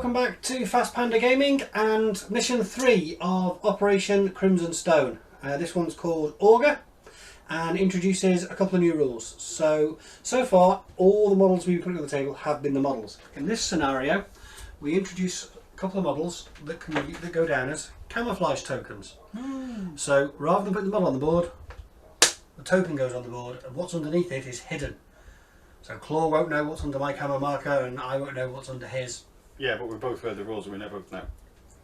welcome back to Fast Panda Gaming and mission 3 of Operation Crimson Stone. This one's called Augur and introduces a couple of new rules. So far all the models we've put on the table have been the models. In this scenario we introduce a couple of models that go down as Camouflage Tokens. So rather than putting the model on the board, the token goes on the board and what's underneath it is hidden. So Claw won't know what's under my camo marker and I won't know what's under his. Yeah, but we've both heard the rules and we never know.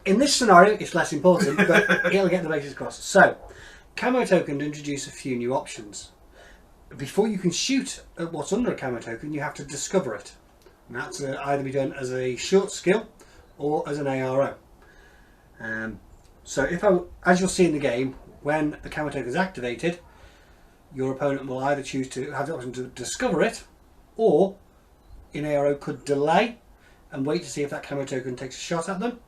In this scenario, it's less important, but it'll get the basics across. So, Camo Token to introduce a few new options. Before you can shoot at what's under a Camo Token, you have to discover it. And that's either be done as a short skill or as an ARO. So, as you'll see in the game, when the Camo Token is activated, your opponent will either choose to have the option to discover it, or in ARO could delay and wait to see if that Camo Token takes a shot at them.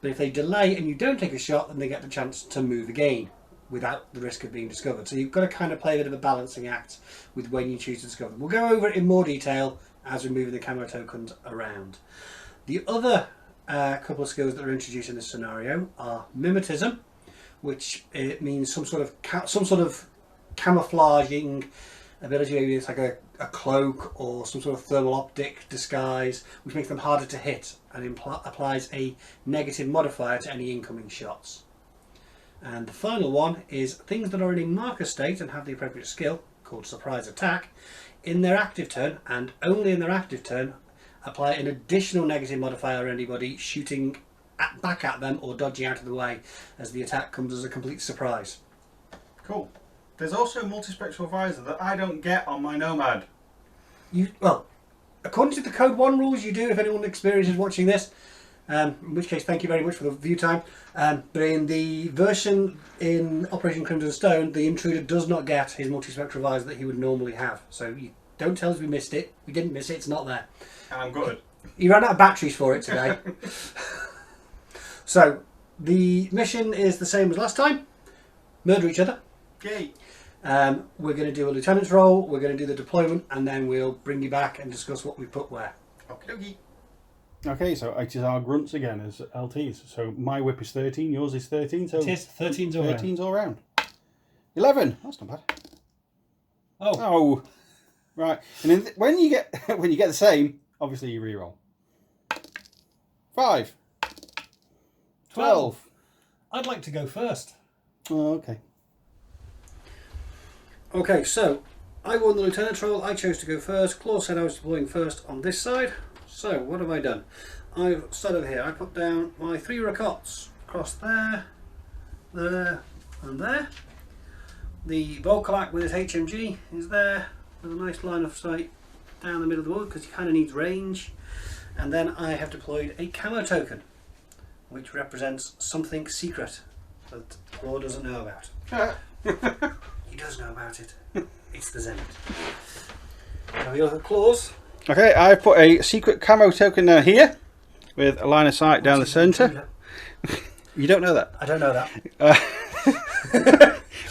But if they delay and you don't take a shot, then they get the chance to move again without the risk of being discovered. So you've got to kind of play a bit of a balancing act with when you choose to discover them. We'll go over it in more detail as we're moving the Camo Tokens around. The other couple of skills that are introduced in this scenario are Mimicism, which it means some sort of camouflaging ability. Maybe it's like a cloak or some sort of thermal optic disguise, which makes them harder to hit and applies a negative modifier to any incoming shots. And the final one is things that are in a marker state and have the appropriate skill, called Surprise Attack, in their active turn, and only in their active turn, apply an additional negative modifier on anybody shooting back at them or dodging out of the way, as the attack comes as a complete surprise. Cool. There's also a multispectral visor that I don't get on my Nomad. Well, according to the Code 1 rules, you do if anyone experiences watching this. In which case, thank you very much for the view time. But in the version in Operation Crimson Stone, the intruder does not get his multispectral visor that he would normally have. So you don't tell us we missed it. We didn't miss it. It's not there. And I'm good. He ran out of batteries for it today. So the mission is the same as last time. Murder each other. Yay. We're going to do a lieutenant's role, we're going to do the deployment, and then we'll bring you back and discuss what we put where. Okie dokie. Okay, so it is our grunts again as LTs. So my whip is 13, yours is 13. So it is 13's all round. 13's all round. 11. That's not bad. Oh. Right. And when you get the same, obviously you re-roll. 5. 12. I'd like to go first. Oh, okay. Okay, so I won the lieutenant's role. I chose to go first. Claw said I was deploying first on this side. So what have I done? I've started here. I put down my 3 Rakots across there, there, and there. The Volkalak with his HMG is there with a nice line of sight down the middle of the wood because he kind of needs range. And then I have deployed a Camo Token, which represents something secret that Claw doesn't know about. He does know about it. It's the Zenith. Have you look at Claws? Okay, I put a secret Camo Token down here with a line of sight down the centre. You don't know that? I don't know that.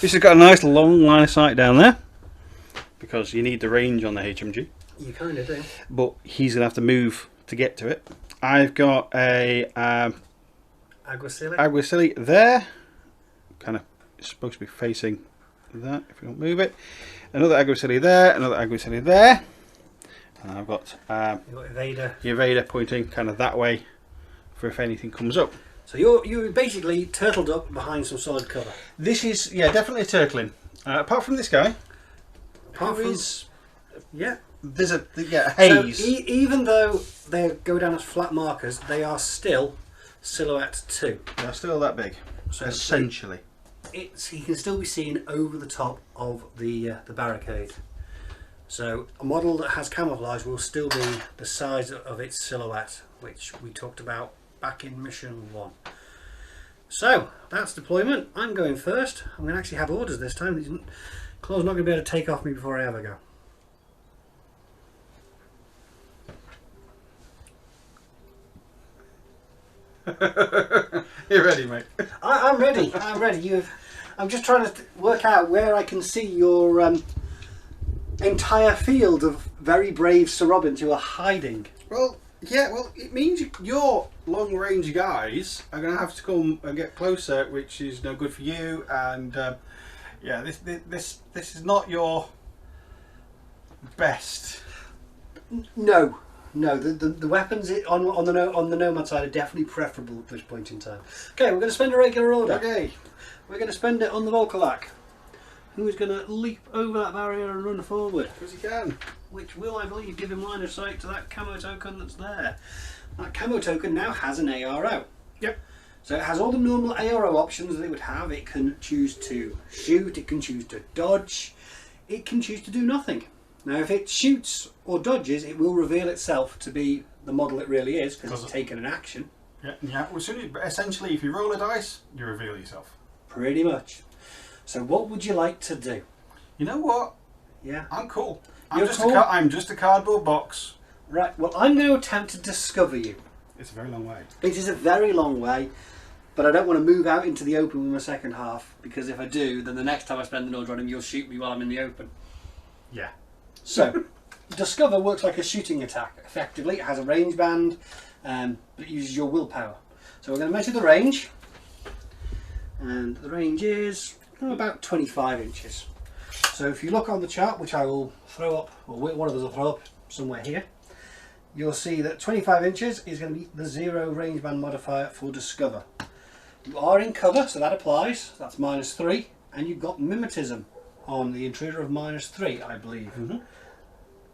This has got a nice long line of sight down there because you need the range on the HMG. You kind of do. But he's going to have to move to get to it. I've got a Aguacili there. Kind of supposed to be facing that if we don't move it. Another Aguacili there, another Aguacili there. And I've got your Vader pointing kind of that way for if anything comes up. So you're basically turtled up behind some solid cover. This is, definitely a turtling. Apart from this guy. There's a haze. So even though they go down as flat markers, they are still silhouette 2. They're still that big, so essentially. He can still be seen over the top of the barricade. So a model that has camouflage will still be the size of its silhouette, which we talked about back in mission 1. So that's deployment. I'm going first. I'm going to actually have orders this time. Claw's not going to be able to take off me before I ever go. You're ready, mate. I'm ready. I'm ready. I'm just trying to work out where I can see your entire field of very brave Sir Robins who are hiding. Well, Yeah, well, it means your long-range guys are going to have to come and get closer, which is no good for you. And yeah, this is not your best. No, the weapons on the nomad side are definitely preferable at this point in time. Okay, we're going to spend a regular order. Okay, we're going to spend it on the Volkolak, who is going to leap over that barrier and run forward. because he can. Which will, I believe, give him line of sight to that camo token that's there. That camo token now has an ARO. Yep. So it has all the normal ARO options that it would have. It can choose to shoot, it can choose to dodge, it can choose to do nothing. Now if it shoots or dodges, it will reveal itself to be the model it really is, because it's taken an action. Yeah. Well, essentially, if you roll a dice, you reveal yourself. Pretty much. So what would you like to do? You know what? Yeah. I'm cool. You're cool? I'm just a cardboard box. Right, well I'm going to attempt to discover you. It's a very long way. It is a very long way, but I don't want to move out into the open with my second half, because if I do, then the next time I spend an order on him, you'll shoot me while I'm in the open. Yeah. So, Discover works like a shooting attack, effectively. It has a range band, but it uses your willpower. So we're going to measure the range, and the range is about 25 inches. So if you look on the chart, which I will throw up, or one of us will throw up somewhere here, you'll see that 25 inches is going to be the 0 range band modifier for Discover. You are in cover, so that applies. That's -3, and you've got Mimicism on the intruder of -3, I believe.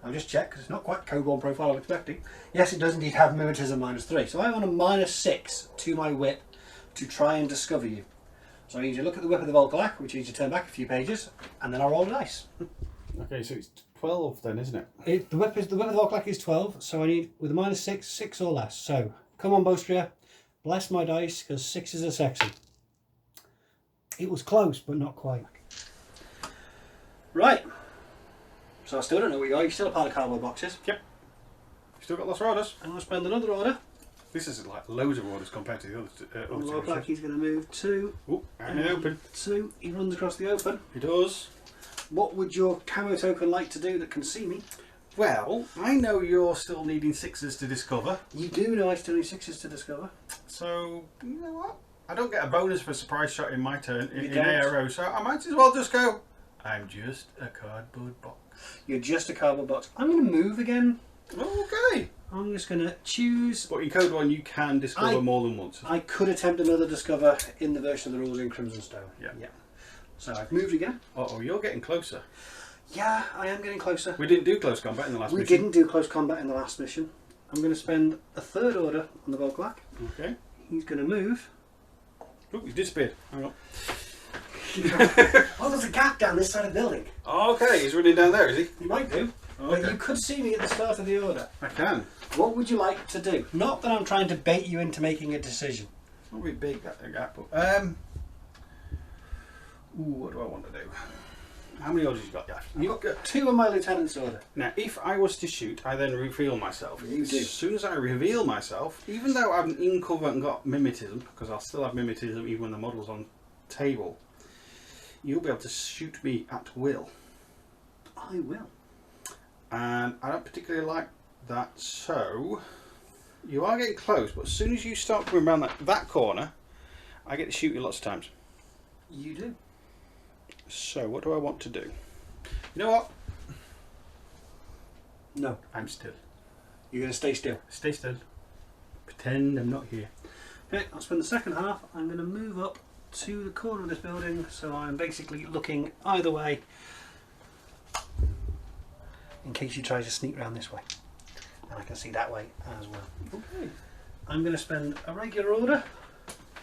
I'll just check, because it's not quite code 1 profile I'm expecting. Yes, it does indeed have Mimicism -3. So I'm on a -6 to my whip to try and discover you. So I need you to look at the whip of the Volkolak, which needs to turn back a few pages, and then I'll roll a dice. Okay, so it's 12 then, isn't it? The whip of the Volkolak is 12, so I need, with a -6, 6 or less. So come on, Bostria, bless my dice, because 6s are sexy. It was close, but not quite. Right. So I still don't know what you are. You're still a pile of cardboard boxes. Yep. Still got lots of orders. I'm going to spend another order. This is like loads of orders compared to the other On the Volkolak, he's going to move 2. Oh, out in the open. 2. He runs across the open. He does. What would your camo token like to do that can see me? Well, I know you're still needing 6s to discover. You do know I still need 6s to discover. So, you know what? I don't get a bonus for a surprise shot in my turn in don't. ARO, so I might as well just go, I'm just a cardboard box. You're just a cardboard box. I'm going to move again. Okay. I'm just going to choose... But in Code 1 you can discover more than once. I could attempt another discover in the version of the rules in Crimson Stone. Yeah. So I've moved again. Uh-oh, you're getting closer. Yeah, I am getting closer. We didn't do close combat in the last mission. We didn't do close combat in the last mission. I'm going to spend a third order on the Volkolak. Okay. He's going to move. Oh, he's disappeared. Hang on. Oh, there's a gap down this side of the building. Okay, he's running down there, is he? You might do. Okay. But you could see me at the start of the order. I can. What would you like to do? Not that I'm trying to bait you into making a decision. It's not really big, that gap. But, what do I want to do? How many orders you got left? You've got 2 on my lieutenant's order. Now, if I was to shoot, I then reveal myself. You do. As soon as I reveal myself, even though I'm in cover and got Mimicism, because I'll still have Mimicism even when the model's on table, you'll be able to shoot me at will. I will. And I don't particularly like that, so you are getting close, but as soon as you start coming around that corner, I get to shoot you lots of times. You do. So what do I want to do? You know what? No. I'm still. You're going to stay still. Stay still. Pretend I'm not here. Okay, I'll spend the second half. I'm going to move up to the corner of this building, so I'm basically looking either way in case he tries to sneak around this way. And I can see that way as well. Okay. I'm going to spend a regular order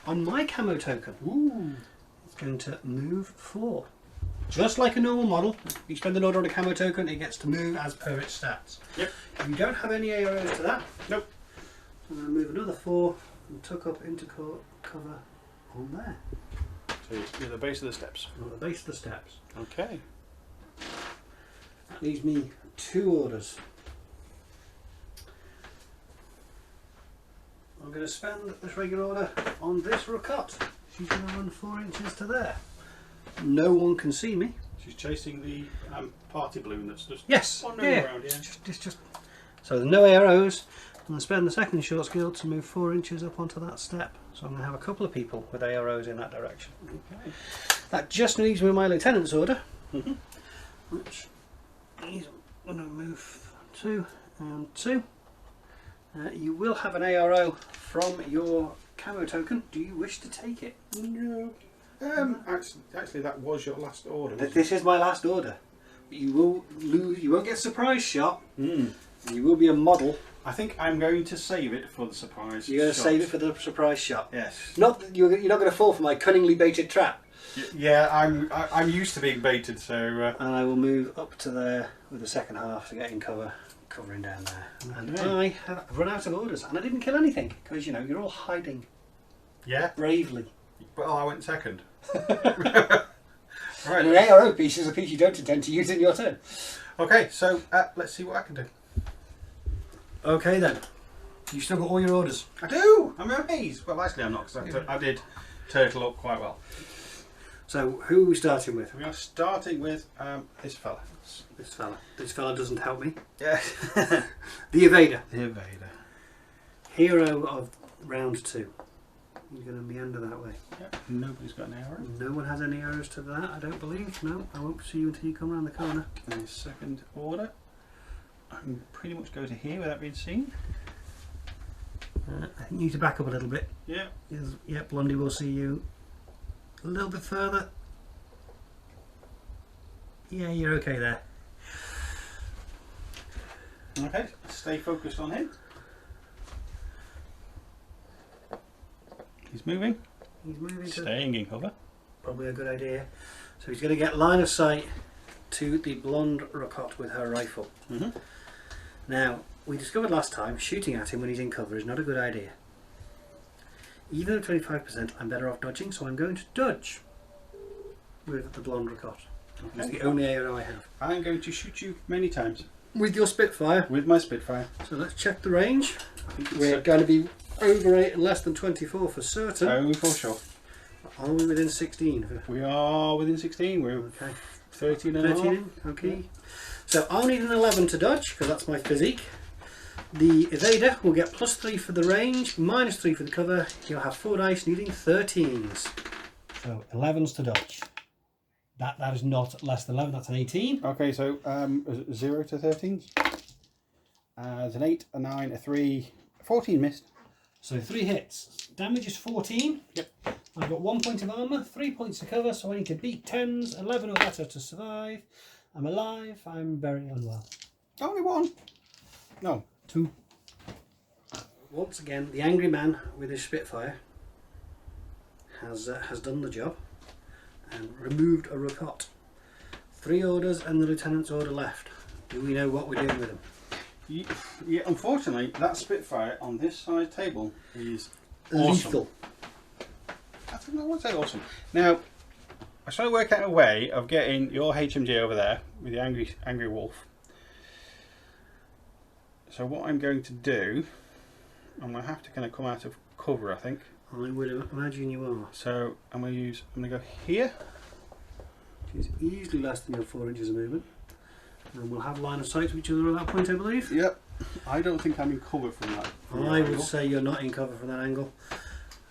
on my camo token. Ooh. It's going to move 4. Just like a normal model, you spend an order on a camo token, it gets to move as per its stats. Yep. You don't have any AOs to that. Nope. I'm going to move another 4 and tuck up into cover on there. So you're at the base of the steps. On the base of the steps. Okay. That leaves me 2 orders. I'm going to spend this regular order on this Rukot. She's going to run 4 inches to there. No one can see me. She's chasing the party balloon that's just Yes. wandering around. Yeah. It's just. So there's no arrows. And I spend the second short skill to move 4 inches up onto that step. So I'm going to have a couple of people with arrows in that direction. Okay. That just leaves me my lieutenant's order, which is going to move 2 and 2. You will have an ARO from your camo token. Do you wish to take it? No. Actually, that was your last order. This is my last order. You will lose. You won't get surprise shot. Mm. You will be a model. I think I'm going to save it for the surprise. You're going to save it for the surprise shot. Yes. Not that you're not going to fall for my cunningly baited trap. Yeah, I'm used to being baited, so. And I will move up to there with the second half to get in cover, covering down there. And I have run out of orders, and I didn't kill anything because you're all hiding. Yeah. Bravely. Well, I went second. Right. And an ARO piece is a piece you don't intend to use in your turn. Okay, so let's see what I can do. Okay then. You still got all your orders? I do! I'm amazed. Well, actually I'm not, because I did turtle up quite well. So, who are we starting with? We are starting with this fella. This fella. This fella doesn't help me. Yeah. The Evader. The Evader. Hero of round 2. You're going to meander that way. Yep. Nobody's got an arrow. No one has any arrows to that, I don't believe. No, I won't see you until you come around the corner. And his second order. I can pretty much go to here without being seen. I think you need to back up a little bit. Yeah. Yeah, Blondie will see you a little bit further. Yeah, you're okay there. Okay, stay focused on him. He's moving. He's moving. Staying in cover. Probably a good idea. So he's going to get line of sight to the blonde Rocotte with her rifle. Mm-hmm. Now, we discovered last time shooting at him when he's in cover is not a good idea. Even at 25%, I'm better off dodging, so I'm going to dodge with the blonde Rocotte. Okay. It's the only arrow I have. I'm going to shoot you many times. With your Spitfire. With my Spitfire. So let's check the range. I think We're going to be over 8 and less than 24 for certain. Oh, for sure. Are we within 16? We are within 16. We're okay. 13 and 13, okay. So I'll need an 11 to dodge, because that's my physique. The Evader will get +3 for the range, -3 for the cover. He'll have 4 dice, needing 13s. So 11s to dodge. That is not less than 11, that's an 18. Okay, so 0 to 13s. There's an 8, a 9, a 3, 14 missed. So 3 hits. Damage is 14. Yep. I've got 1 point of armour, 3 points to cover, so I need to beat 10s, 11 or better to survive. I'm alive, I'm very unwell. Only 1. No. 2. Once again, the angry man with his Spitfire has done the job and removed a Rocotte. 3 orders and the lieutenant's order left. Do we know what we're doing with them? Yeah, unfortunately, that Spitfire on this side table is lethal. Awesome. I won't say awesome. Now, I was trying to work out a way of getting your HMG over there with the angry wolf. So what I'm going to do, I'm going to have to kind of come out of cover, I think. I would imagine you are. So I'm going to go here. Which is easily less than your 4 inches of movement. And we'll have line of sight to each other at that point, I believe. Yep. I don't think I'm in cover from that. I would say you're not in cover from that angle.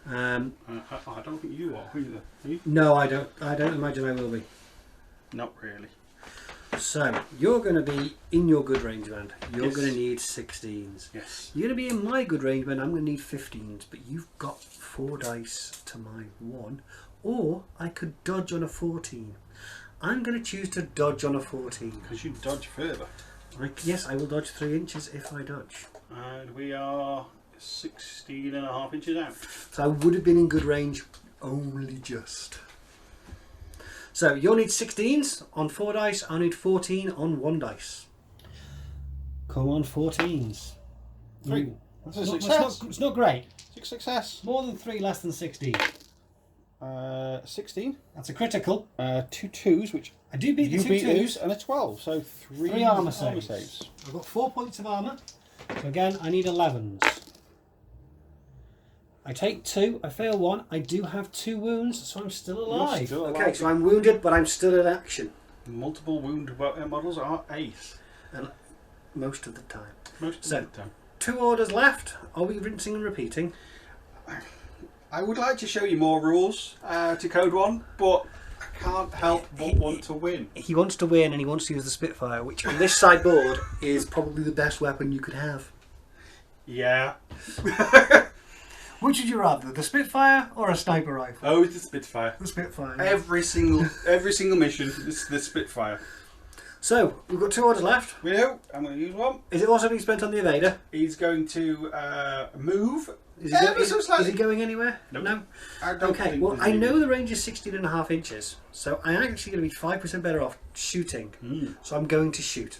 I don't think you are either. Are you? No, I don't imagine I will be. Not really. So you're going to be in your good range band. You're Yes. going to need 16s. Yes. You're going to be in my good range band. I'm going to need 15s. But you've got 4 dice to my 1, or I could dodge on a 14. I'm going to choose to dodge on a 14. Because you dodge further. Yes, I will dodge 3 inches if I dodge. And we are 16.5 inches out. So I would have been in good range, only just. So you'll need 16s on 4 dice. I'll need 14 on 1 dice. Come on, 14s. 3. Ooh, That's a success. It's not great. 6 success. More than 3, less than 16. 16. That's a critical. 2 2s, which I do beat the you 2 beat 2s. and a 12. So 3 armour saves. I've got 4 points of armour. So again, I need 11s. I take 2, I fail 1. I do have 2 wounds, so I'm still alive. You're still alive. Okay, so I'm wounded, but I'm still in action. Multiple wound models are ace. And most of the time. Most So, of the time. 2 orders left. Are we rinsing and repeating? I would like to show you more rules to Code 1, but I can't help but want to win. He wants to win and he wants to use the Spitfire, which on this sideboard is probably the best weapon you could have. Yeah. Which would you rather, the Spitfire or a sniper rifle? Oh, it's the Spitfire. The Spitfire. Every single mission, it's the Spitfire. So, we've got 2 orders left. We do. I'm going to use one. Is it also being spent on the Evader? He's going to move. Is he going anywhere? Nope. No? I don't Okay, well, I know the range is 16.5 inches, so I'm actually going to be 5% better off shooting. So I'm going to shoot.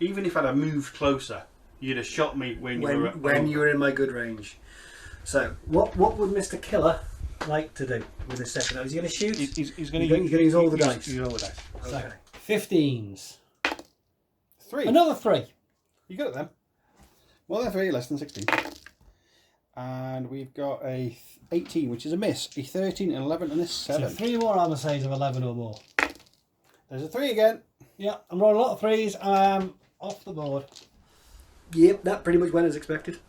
Even if I'd have moved closer, you'd have shot me when you were in my good range. So, what would Mr. Killer like to do with his second? Is he going to shoot? He's going to use all the dice. Use all the dice. Okay. 15s. 3. Another 3. You got them. More than 3, less than 16. And we've got a 18, which is a miss. A 13, an 11, and a 7. So 3 more armor saves of 11 or more. There's a 3 again. Yeah, I'm rolling a lot of 3s. I'm off the board. Yep, that pretty much went as expected.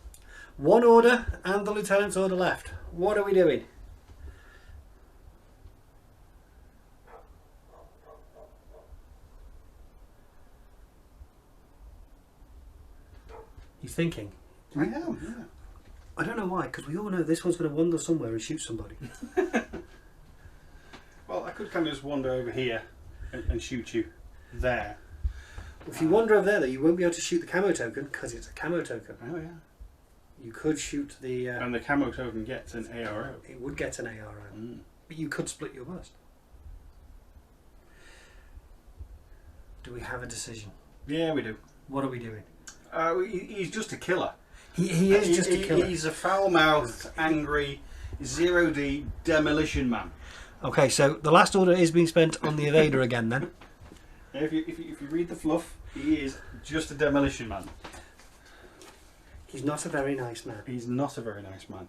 1 order and the lieutenant's order left. What are we doing? He's thinking. I am, yeah. I don't know why, because we all know this one's going to wander somewhere and shoot somebody. Well, I could kind of just wander over here and shoot you there. If you wander over there, though, you won't be able to shoot the Camo Token because it's a Camo Token. Oh, yeah. You could shoot the... and the Camo Token gets an ARO. It would get an ARO. But you could split your burst. Do we have a decision? Yeah, we do. What are we doing? He's just a killer. He is just a killer. He's a foul-mouthed, angry, 0D demolition man. Okay, so the last order is being spent on the Evader again then. If you read the fluff, he is just a demolition man. He's not a very nice man. He's not a very nice man.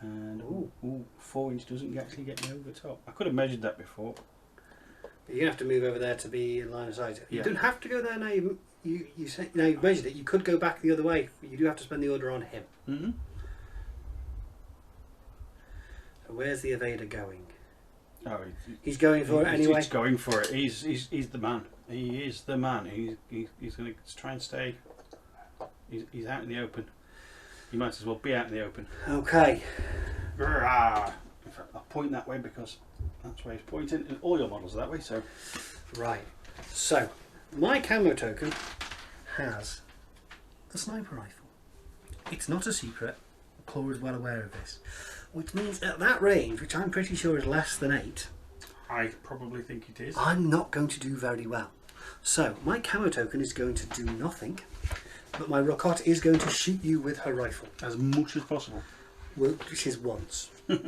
And 4 inch doesn't actually get me over the top. I could have measured that before. But you're gonna have to move over there to be in line of sight. You Yeah. don't have to go there now. You say, now you've measured it. You could go back the other way, but you do have to spend the order on him. Mm-hmm. So where's the Evader going? Oh, He's going for it anyway. He's going for it. He's the man. He is the man. He's going to try and stay. He's out in the open. He might as well be out in the open. Okay. In fact, I'll point that way because that's where he's pointing. And all your models are that way. So Right. So my Camo Token has a sniper rifle. It's not a secret. Claw is well aware of this. Which means at that range, which I'm pretty sure is less than 8, I probably think it is. I'm not going to do very well. So my Camo Token is going to do nothing, but my Rocotte is going to shoot you with her rifle. As much as possible. Which is once. I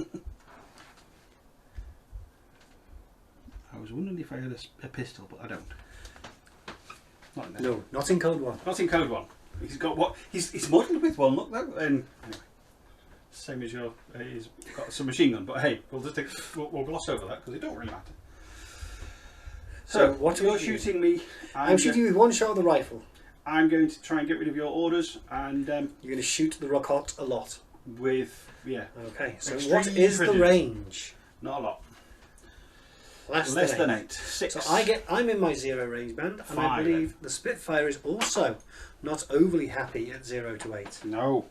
was wondering if I had a pistol, but I don't. Not in there. No, not in Code 1. Not in Code 1. He's got what? He's modelled with one. Look though. And anyway, same as your. He's got some machine gun. But hey, we'll gloss over that because it don't really matter. So what you're shooting me. I'm shooting you with one shot of the rifle. I'm going to try and get rid of your orders, and you're going to shoot the Rocotte a lot. With Okay. So extreme what is the precision. range? Not a lot. Less than 8. 6. So I'm in my 0 range band, and 5, I believe the Spitfire is also not overly happy at 0 to 8. No.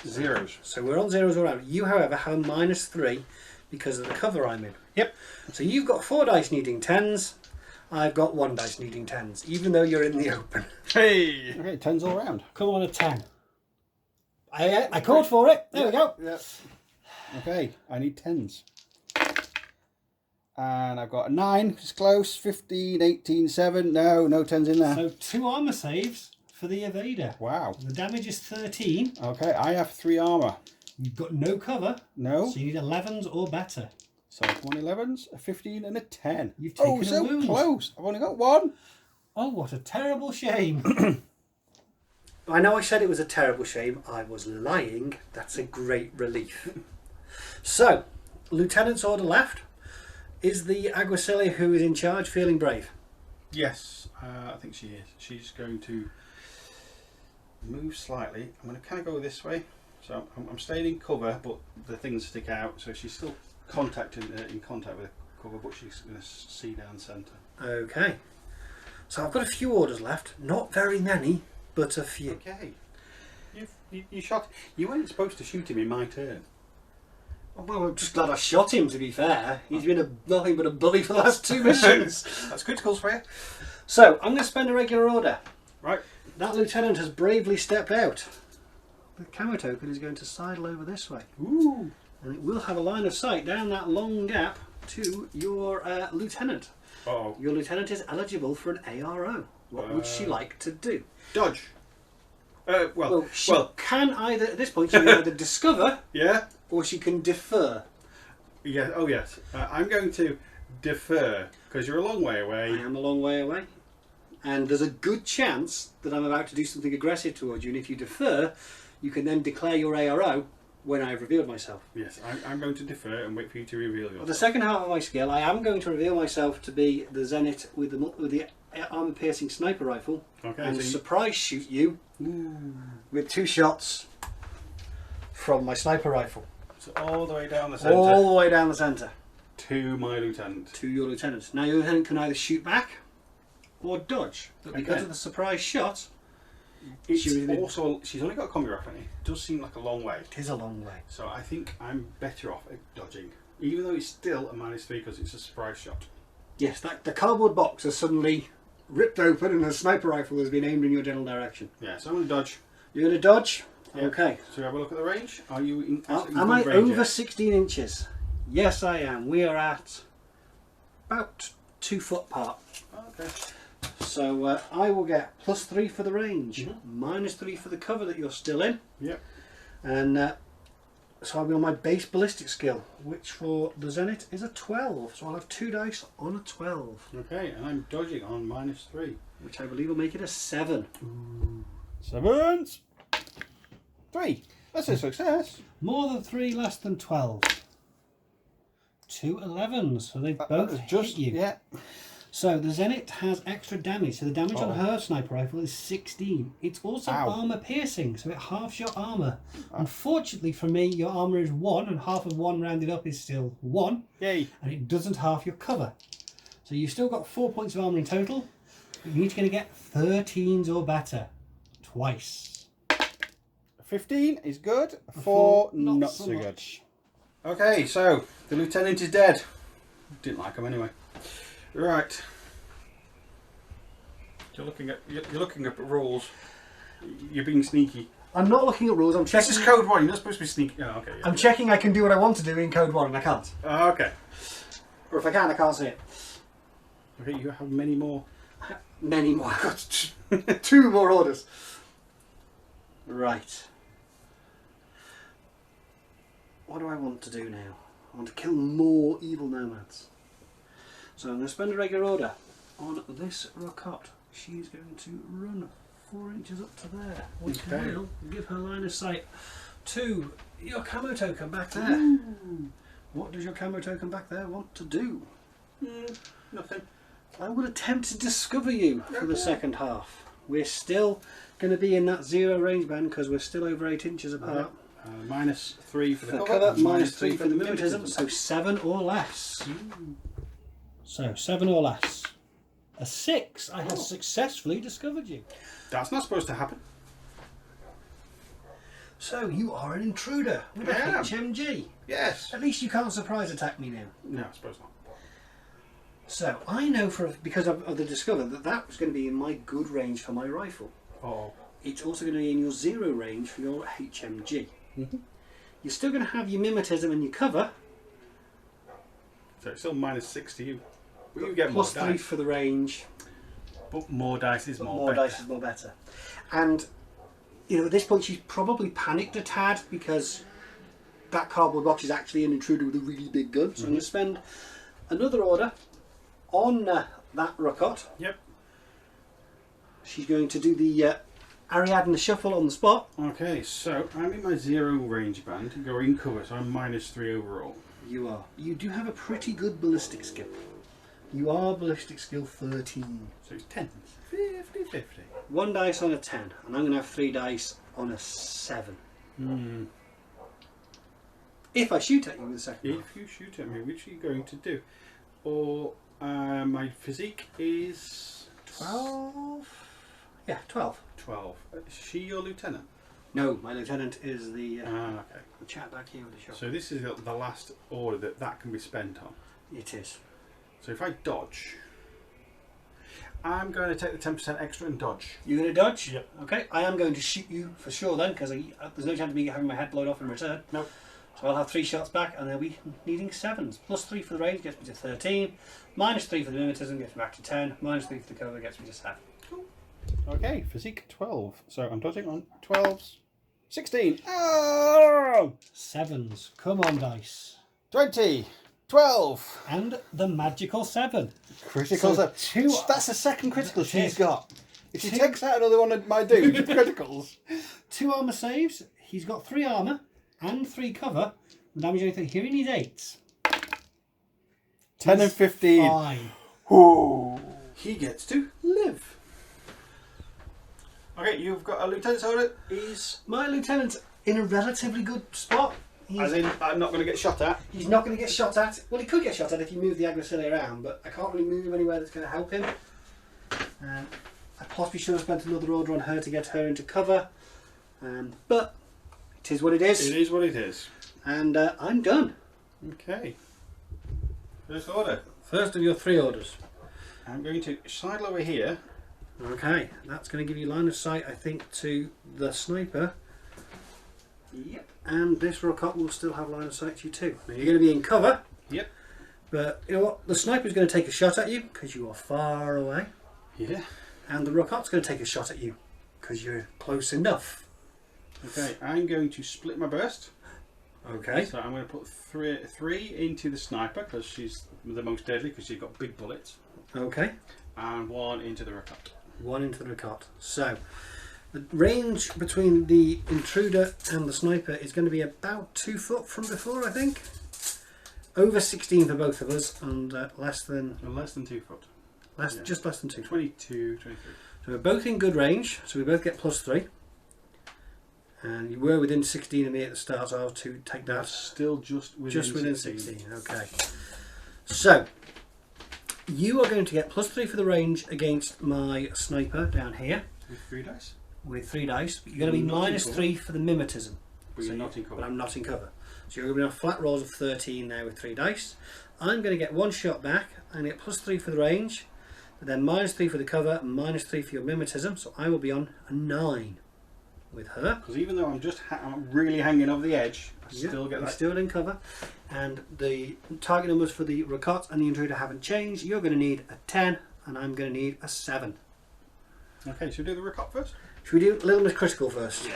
Zeros. So we're on 0s all around. You, however, have -3 because of the cover I'm in. Yep. So you've got 4 dice needing 10s. I've got 1 dice needing 10s, even though you're in the open. Hey. Okay, 10s all round. Come on, a 10. I called for it. There we go. Yep. Okay, I need 10s. And I've got a 9, which is close. 15, 18, 7. No 10s in there. So 2 armour saves for the Evader. Wow. The damage is 13. Okay, I have 3 armour. You've got no cover. No. So you need 11s or better. So 1 11s, a 15 and a 10. You've taken so a wound. close. I've only got 1. Oh, what a terrible shame. I know I said it was a terrible shame. I was lying. That's a great relief. So, Lieutenant's order left. Is the Aguacilli who is in charge feeling brave? Yes, I think she is. She's going to move slightly. I'm going to kind of go this way. So I'm staying in cover, but the things stick out. So she's still in contact with the cover, but she's going to see down centre. Okay. So I've got a few orders left. Not very many, but a few. Okay. You shot. You weren't supposed to shoot him in my turn. Well, I'm just glad I shot him, to be fair. He's been nothing but a bully for the last 2 missions. That's criticals for you. So, I'm going to spend a regular order. Right. That lieutenant has bravely stepped out. The camo token is going to sidle over this way. Ooh. And it will have a line of sight down that long gap to your lieutenant. Uh-oh. Your lieutenant is eligible for an ARO. What would she like to do? Dodge. She can either, at this point, she can either discover, yeah, or she can defer. Yeah. Oh yes. I'm going to defer because you're a long way away. I am a long way away, and there's a good chance that I'm about to do something aggressive towards you. And if you defer, you can then declare your ARO when I've revealed myself. Yes, I'm going to defer and wait for you to reveal yourself. For the second half of my skill, I am going to reveal myself to be the Zenith with the armor-piercing sniper rifle, and surprise shoot you with 2 shots from my sniper rifle. So all the way down the centre. All the way down the centre. To my lieutenant. To your lieutenant. Now your lieutenant can either shoot back or dodge, but because of the surprise shot, she's only got a combi rifle. It does seem like a long way. It is a long way. So I think I'm better off at dodging, even though it's still a -3 because it's a surprise shot. Yes, the cardboard box has suddenly ripped open and a sniper rifle has been aimed in your general direction. Yeah, so I'm going to dodge. You're going to dodge? Yep. Okay. So have a look at the range. Are you in? Am I over 16 inches? Yes, I am. We are at about 2 foot apart. Okay. So I will get +3 for the range, -3 for the cover that you're still in. Yep. And so I'll be on my base ballistic skill, which for the Zenith is a 12. So I'll have 2 dice on a 12. Okay, and I'm dodging on -3. Which I believe will make it a 7. Ooh. 7s. 3. That's a success. More than 3, less than 12. 2 11s, so they've both hit you. Yeah. So the Zenith has extra damage, so the damage on her sniper rifle is 16. It's also armor piercing, so it halves your armor. Unfortunately for me, your armor is 1, and half of 1 rounded up is still 1. Yay. And it doesn't half your cover. So you've still got 4 points of armor in total, but you need to get 13s or better. Twice. 15 is good. 4 not so good. Okay, so the lieutenant is dead. Didn't like him anyway. Right. You're looking at rules. You're being sneaky. I'm not looking at rules. I'm checking. This is code 1. You're not supposed to be sneaky. Oh, okay. Yeah, I'm checking I can do what I want to do in code 1, and I can't. Oh, okay. Or if I can, I can't see it. Okay, you have many more. Many more. I've got 2 more orders. Right. What do I want to do now? I want to kill more evil nomads. So I'm going to spend a regular order on this Rocotte. She's going to run 4 inches up to there, which will give her line of sight to your camo token back there. Ooh. What does your camo token back there want to do? Nothing. I will attempt to discover you for the second half. We're still going to be in that 0 range band because we're still over 8 inches apart. -3 for the cover, -3 for the mimicism, so 7 or less. So 7 or less. A 6. I have successfully discovered you. That's not supposed to happen. So you are an intruder with a HMG. Yes. At least you can't surprise attack me now. No, I suppose not. So I know because of the discover that was going to be in my good range for my rifle. Oh. It's also going to be in your 0 range for your HMG. You're still going to have your mimicism and your cover. So it's still -6 to you. But you get +3 for the range. But more dice is more better. More dice is more better. And you know, at this point she's probably panicked a tad because that cardboard box is actually an intruder with a really big gun. So I'm going to spend another order on that Rocotte. Yep. She's going to do the Ariadne shuffle on the spot. Okay, so I'm in my 0 range band. You're in cover, so I'm -3 overall. You are. You do have a pretty good ballistic skill. You are ballistic skill 13. So it's 10. 50-50. 1 dice on a 10, and I'm going to have 3 dice on a 7. If I shoot at you with the second half. If you shoot at me, which are you going to do? Or my physique is 12? Yeah, 12. 12. Is she your lieutenant? No, my lieutenant is the Okay. chap back here with the shot. So this is the last order that can be spent on. It is. So if I dodge, I'm going to take the 10% extra and dodge. You're going to dodge? Yep. Okay, I am going to shoot you for sure then, because there's no chance of me having my head blown off in return. Nope. So I'll have 3 shots back, and they'll be needing 7s. Plus 3 for the range gets me to 13. Minus 3 for the mimetism gets me back to 10. Minus 3 for the cover gets me to 7. Cool. Okay, physique 12. So I'm dodging on 12s. 16. Oh! 7s. Come on, dice. 20. 12. And the magical 7. Critical. So that's the second critical she's is. got. If she takes out another one of my dude, criticals. 2 armour saves. He's got 3 armour and 3 cover. Damage anything. Here he needs 8s. 10 and 15. Fine. Ooh. He gets to live. Okay, you've got a lieutenant's order. My lieutenant's in a relatively good spot. As in, I'm not going to get shot at. He's not going to get shot at. Well, he could get shot at if you move the Agricilla around, but I can't really move him anywhere that's going to help him. I possibly should have spent another order on her to get her into cover. But it is what it is. It is what it is. And I'm done. Okay. First order. First of your 3 orders. I'm going to sidle over here. Okay, that's going to give you line of sight, I think, to the sniper. Yep. And this rocket will still have line of sight to you too. Now you're going to be in cover. Yep. But you know what? The sniper's going to take a shot at you because you are far away. Yeah. And the rocket's going to take a shot at you because you're close enough. Okay, I'm going to split my burst. Okay. So I'm going to put three into the sniper because she's the most deadly because she's got big bullets. Okay. And 1 into the rocket. 1 into the rocket. So the range between the intruder and the sniper is going to be about 2 foot from before, I think. Over 16 for both of us, and less than 2 foot. Just less than 2. 22, 23. So we're both in good range, so we both get plus 3. And you were within 16 of me at the start, so I'll have to take that. That's still just within 16. Okay. So you are going to get plus 3 for the range against my sniper down here. With 3 dice? With 3 dice. But you're going to be minus 3 for the mimetism. But you're not in cover. But I'm not in cover. So you're going to be on flat rolls of 13 there with 3 dice. I'm going to get 1 shot back and get plus 3 for the range. But then minus 3 for the cover and minus 3 for your mimetism. So I will be on a 9 with her. Because even though I'm really hanging over the edge, I still get that. Still in cover. And the target numbers for the rocket and the intruder haven't changed. You're going to need a 10 and I'm going to need a 7. Okay, should we do the rocket first? Should we do Little Miss Critical first? Yeah.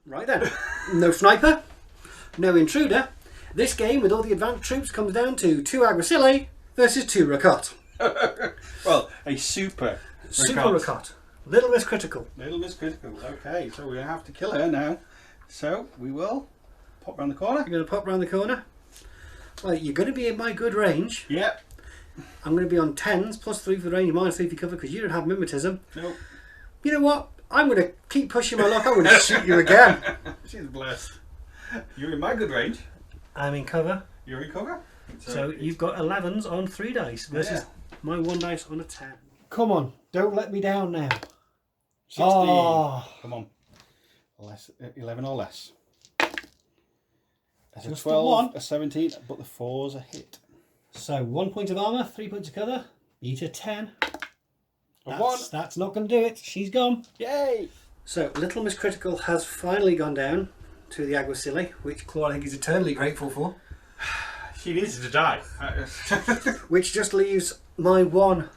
Right then. No sniper, no intruder. This game with all the advanced troops comes down to 2 Agricilla versus 2 rocket. Well, a super rocket. Little Miss Critical. Little Miss Critical. Okay, so we're going to have to kill her now. So we will pop round the corner. You're going to pop round the corner. Well, you're going to be in my good range. Yep. I'm going to be on 10s, plus 3 for the range, minus 3 for cover, because you don't have mimetism. Nope. You know what? I'm going to keep pushing my luck. I'm going to shoot you again. She's blessed. You're in my good range. I'm in cover. You're in cover. So you've got 11s on 3 dice versus my 1 dice on a 10. Come on, don't let me down now. 16. Oh. Come on. 11 or less. That's a Just 12, a 17, but the 4's a hit. So 1 point of armour, 3 points of cover, beat a 10. That's not going to do it. She's gone. Yay! So Little Miss Critical has finally gone down to the Agricilla, which Claude I think is eternally grateful for. She needs to die. Which just leaves my 1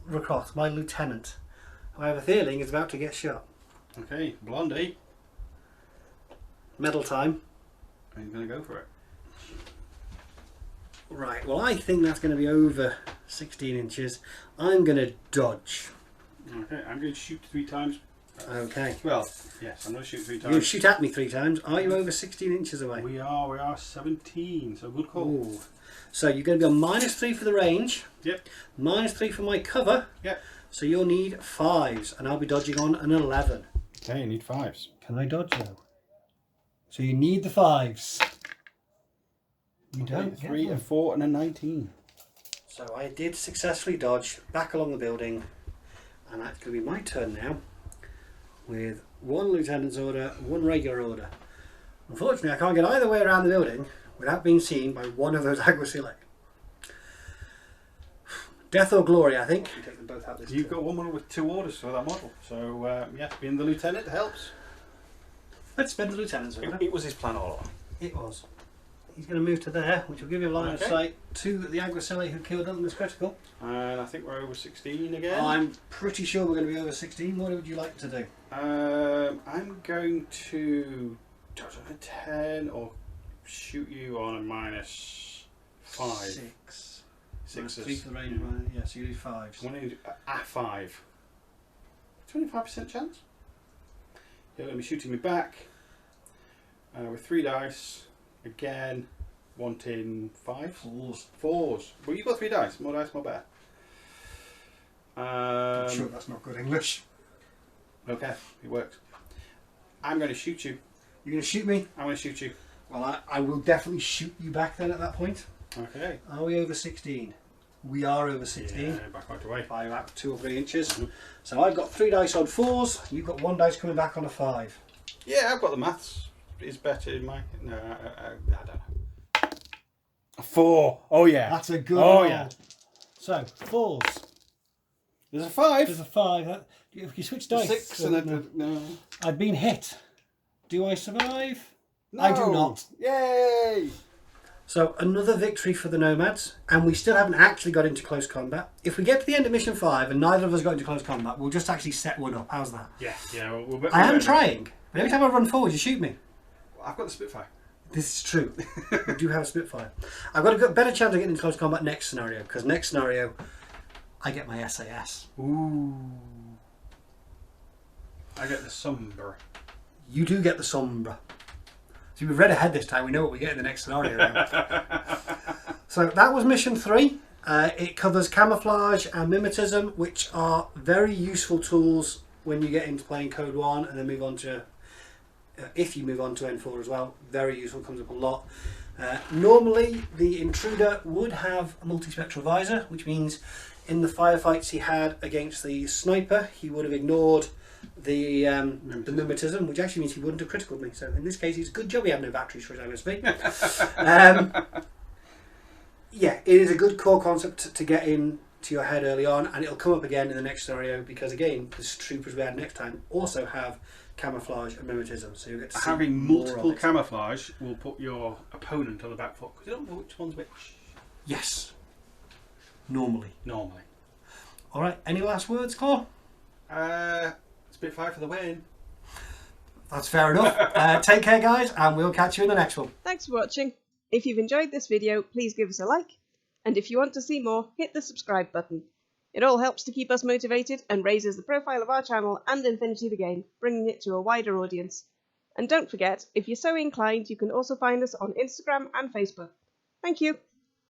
recruit, my lieutenant, who I have a feeling is about to get shot. Okay, Blondie. Medal time. Are you going to go for it? Right, well I think that's going to be over 16 inches. I'm going to dodge. Okay, I'm going to shoot 3 times Okay. Well, yes, I'm going to shoot 3 times. You shoot at me 3 times. Are you over 16 inches away? We are 17, so good call. Ooh. So you're going to be on -3 for the range. Yep. -3 for my cover. Yep. So you'll need 5s, and I'll be dodging on an 11. Okay, you need 5s. Can I dodge though? So you need the 5s. You Okay, don't. 3, a 4, and a 19. So I did successfully dodge back along the building, and that's going to be my turn now, with 1 lieutenant's order, 1 regular order. Unfortunately, I can't get either way around the building without being seen by one of those Aguacile. Death or glory, I think. Take them both out this You've turn. got one model with 2 orders for that model, so yeah, being the lieutenant helps. Let's spend the lieutenant's order. It was his plan all along. It was. He's going to move to there, which will give you a line of Okay. sight to the Aguacile who killed Ultimus Critical. And I think we're over 16 again. I'm pretty sure we're going to be over 16. What would you like to do? I'm going to dodge on a 10 or shoot you on a -5. 6. 6 3 for the range. Yeah, so you do 5s. I want to do a 5. 25% chance. You're going to be shooting me back with 3 dice. Again, wanting 5? 4s. 4s. Well, you've got 3 dice. More dice, more better. I'm sure that's not good English. Okay, it works. I'm going to shoot you. You're going to shoot me? I'm going to shoot you. Well, I will definitely shoot you back then at that point. Okay. Are we over 16? We are over 16. Yeah, back right away. By about 2 or 3 inches. So I've got 3 dice on 4s. You've got 1 dice coming back on a 5. Yeah, I've got the maths. Is better in my... No, I don't know. A 4. Oh, yeah. That's a good Oh, roll. yeah. So, 4s. There's a 5. There's a 5. If you switch dice... 6 and a... No. I've been hit. Do I survive? No. I do not. Yay! So, another victory for the Nomads. And we still haven't actually got into close combat. If we get to the end of mission 5 and neither of us got into close combat, we'll just actually set one up. How's that? Yeah. I am trying. But every time I run forward, you shoot me. I've got the Spitfire. This is true. We do have a Spitfire. I've got a better chance of getting into close combat next scenario, because next scenario, I get my SAS. Ooh. I get the Sombra. You do get the Sombra. So we've read ahead this time. We know what we get in the next scenario now. So that was mission 3. It covers camouflage and mimetism, which are very useful tools when you get into playing Code 1 and then move on to... if you move on to N4 as well, very useful, comes up a lot. Normally, the intruder would have a multispectral visor, which means in the firefights he had against the sniper, he would have ignored the mimetism, which actually means he wouldn't have criticaled me. So in this case, it's a good job he had no batteries for his MSV. Yeah, it is a good core concept to get in to your head early on, and it'll come up again in the next scenario because again, the troopers we had next time also have camouflage and mimetism, so you get to see having more multiple of it. camouflage will put your opponent on the back foot because you don't know which one's which. Yes, normally. All right. Any last words, Claw? Spitfire for the win. That's fair enough. Take care, guys, and we'll catch you in the next one. Thanks for watching. If you've enjoyed this video, please give us a like, and if you want to see more, hit the subscribe button. It all helps to keep us motivated and raises the profile of our channel and Infinity the game, bringing it to a wider audience. And don't forget, if you're so inclined, you can also find us on Instagram and Facebook. Thank you!